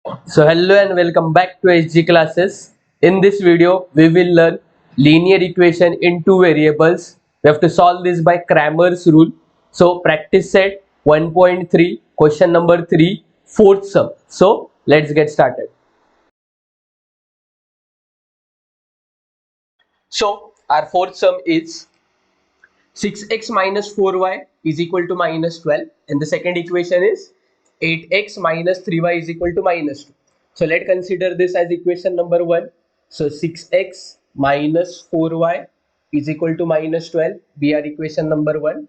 So hello and welcome back to HG classes. In this video, we will learn linear equation in two variables. We have to solve this by Cramer's rule. So practice set 1.3, question number 3, fourth sum. So let's get started. So our fourth sum is 6x minus 4y is equal to minus 12, and the second equation is 8x minus 3y is equal to minus 2. So let's consider this as equation number 1. So 6x minus 4y is equal to minus 12, be our equation number 1,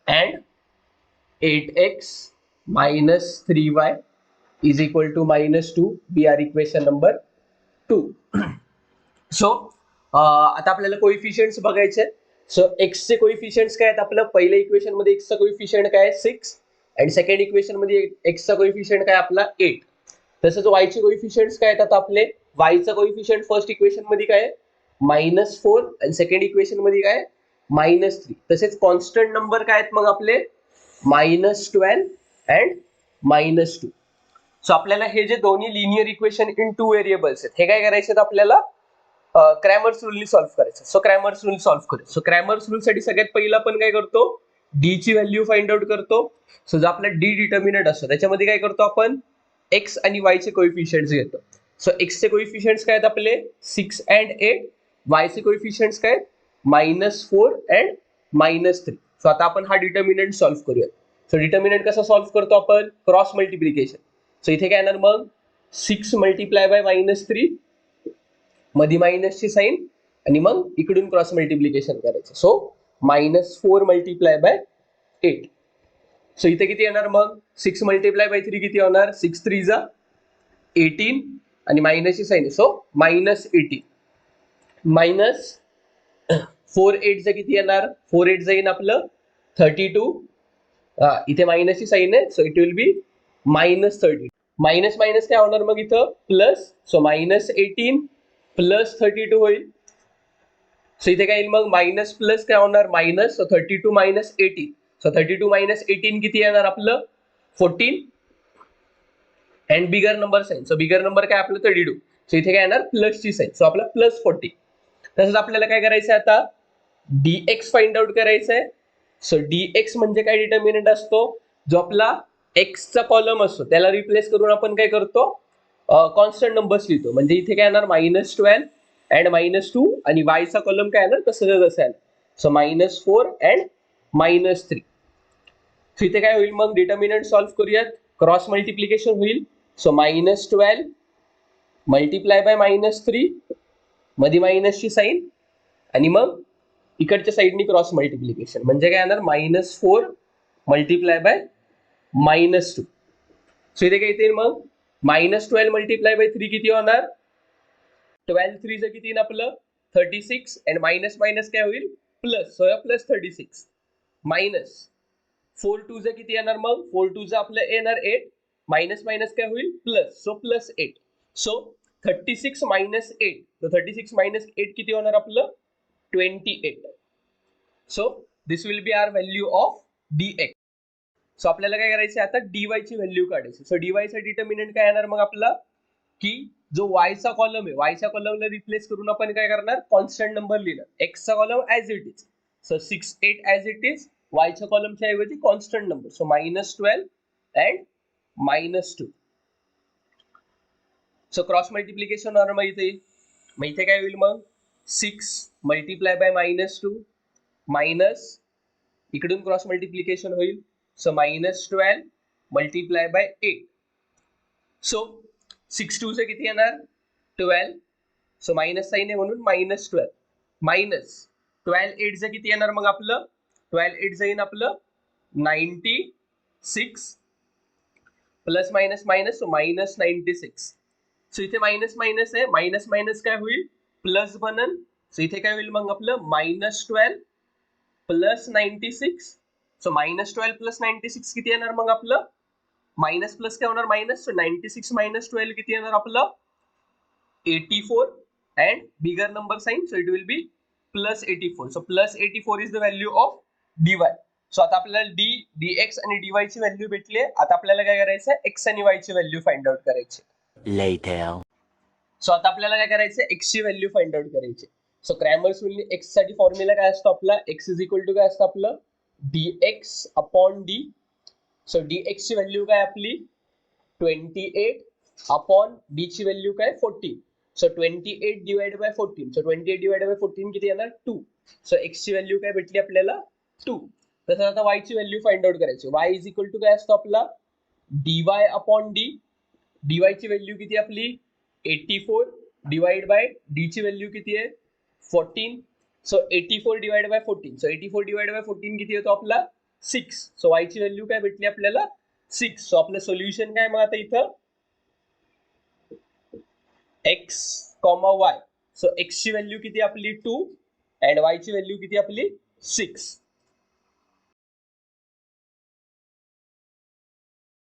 and 8x minus 3y is equal to minus 2, be our equation number 2. So आता आपल्याला कोइफिशियंट्स बघायचे. So x चे कोइफिशियंट्स काय आहेत? आपलं पहिल्या equation मध्ये x चा कोइफिशियंट काय आहे 6, आणि सेकंड इक्वेशन मध्ये एक्स चा कोइफिशियंट काय आपला 8. तसंच वाय चे कोइफिशियंट्स काय आहेत? आता आपले वाय चा कोइफिशियंट फर्स्ट इक्वेशन मध्ये काय आहे -4, आणि सेकंड इक्वेशन मध्ये काय -3. तसेच कॉन्स्टंट नंबर काय आहेत मग आपले -12 अँड -2. सो आपल्याला हे जे दोन्ही linear equation in two variables आहेत, हे काय करायचे आहेत आपल्याला क्रॅमर्स रूलनी सॉल्व्ह करायचं. सो क्रॅमर्स रूल सॉल्व्ह करू. सो क्रॅमर्स रूल साठी सगळ्यात पहिला आपण काय करतो, डी ची व्हॅल्यू फाइंड आउट करतो. सो जो आपला डी डिटर्मिनंट असतो त्याच्यामध्ये काय करतो आपण एक्स आणि वाय चे कोइफिशियंट्स घेतो. सो एक्स चे कोइफिशियंट्स काय आहेत आपले 6 अँड 8, वाय चे कोइफिशियंट्स काय -4 अँड -3. सो आता आपण हा डिटर्मिनंट सॉल्व्ह करूया. सो डिटर्मिनंट कसा सॉल्व्ह करतो आपण? Cross multiplication. सो इथे काय येणार मग 6 मल्टिप्लाय बाय -3, मध्ये मायनसची साइन, आणि मग इकडून क्रॉस मल्टिप्लिकेशन करायचं. So -4 multiply by 8. सो इथे किती येणार मग 6 मल्टिप्लाय बाय 3 किती होणार? 6 3 जा 18, आणि मायनसची साइन, सो -18 मायनस 4 8 जा किती येणार? 4 8 जा येईन आपलं 32. इथे मायनसची साइन आहे, so it will B -30. Minus minus काय होणार मग इथं प्लस, सो -18 प्लस 32 होईल. सो इथे काय येईल मग मायनस प्लस काय होणार minus, so 32 minus 18, so 32 minus 18 किती येणार आपलं 14, and bigger number sign, so bigger number काय आपलं 32, सो इथे काय येणार प्लस ची साइन, सो आपला +40. तसंच आपल्याला काय करायचं आहे आता dx फाइंड आउट करायचं आहे. सो dx म्हणजे काय डिटर्मिनंट असतो, जो आपला x चा कॉलम असतो त्याला रिप्लेस करून आपण काय करतो कॉन्स्टंट नंबर्स लिहितो. म्हणजे इथे काय येणार -12 अँड -2, आणि y चा कॉलम काय येणार तसं तसं आहे. So -4 and -3. सो इथे काय होईल मग डिटर्मिनंट सॉल्व्ह करूयात. क्रॉस मल्टिप्लिकेशन होईल. सो -12 मल्टिप्लाय बाय -3, मध्ये मायनसची साइन, आणि मग इकडच्या साईडनी क्रॉस मल्टिप्लिकेशन, म्हणजे काय येणार -4 मल्टिप्लाय बाय -2. सो इथे काय येईल मग -12 मल्टिप्लाय बाय 3 किती होणार? 12 3 किती येईल आपलं 36, अँड मायनस मायनस काय होईल प्लस, सो +36 मायनस 4 2 किती येणार मग 4 2 आपलं येणार 8, मायनस मायनस काय होईल plus, so +8. So 36 minus 8, so 36 minus 8 किती होणार आपलं 28. So this will be our value of dx. So आपल्याला काय करायचं आता dy ची व्हॅल्यू काढायची. सो dy चा डिटर्मिनंट काय येणार मग आपला, की जो y चा कॉलम आहे y च्या कॉलमला रिप्लेस करून आपण काय करणार कॉन्स्टंट नंबर लिहिणार. x चा column as it is, so 6 8 as it is, y च्या कॉलमच्या ऐवजी constant number, so -12 and -2. So cross multiplication होणार मग इथे काय होईल मग 6 मल्टिप्लाय बाय -2 मायनस, इकडून क्रॉस मल्टिप्लिकेशन होईल, सो -12 मल्टिप्लाय बाय 8. सो 6 2 किती येणार 12, सो मायनस साइन आहे म्हणून -12 मायनस 12 8 किती येणार मग आपलं 12 8 येईन आपलं 96, plus minus minus, so -96. So इथे मायनस मायनस आहे, मायनस मायनस काय होईल प्लस बनन. सो इथे काय होईल मग आपलं -12 प्लस 96, सो -12 प्लस 96 किती येणार मग आपलं मायनस प्लस काय होणार मायनस, सो 96 मायनस 12 किती येणार आपलं 84, and bigger number sign, so it will be +84. So +84 is the value of dy. So आता आपल्याला dx आणि dy ची व्हॅल्यू भेटली. आता आपल्याला काय करायचं एक्स आणि y ची व्हॅल्यू फाइंड आउट करायची. later. सो आता आपल्याला काय करायचं, एक्स ची व्हॅल्यू फाइंड आउट करायची. सो क्रॅमर्स रूलने एक्स साठी फॉर्म्युला काय असतो आपला, एक्स इज इक्वल टू काय असतं आपलं, dx upon D. So dx ची व्हॅल्यू काय आपली 28 अपॉन डी ची व्हॅल्यू काय 14. So 28 divide by 14. So 28 divide by 14 किती येणार 2. सो एक्स ची व्हॅल्यू काय भेटली आपल्याला 2. तसंच आता वाय ची व्हॅल्यू फाइंड आउट करायची. वाय इज इक्वल टू काय असतो आपला dy अपॉन डी. dy ची व्हॅल्यू किती आपली 84 डिवाइड बाय डी ची व्हॅल्यू किती आहे 14. So 84 divide by 14. So 84 divide by 14 किती येतो आपला 6. सो y ची व्हॅल्यू काय भेटली आपल्याला 6. सो आपलं सोल्युशन काय मग आता इथं x, y. सो x ची व्हॅल्यू किती आपली 2 अँड y ची व्हॅल्यू किती आपली 6.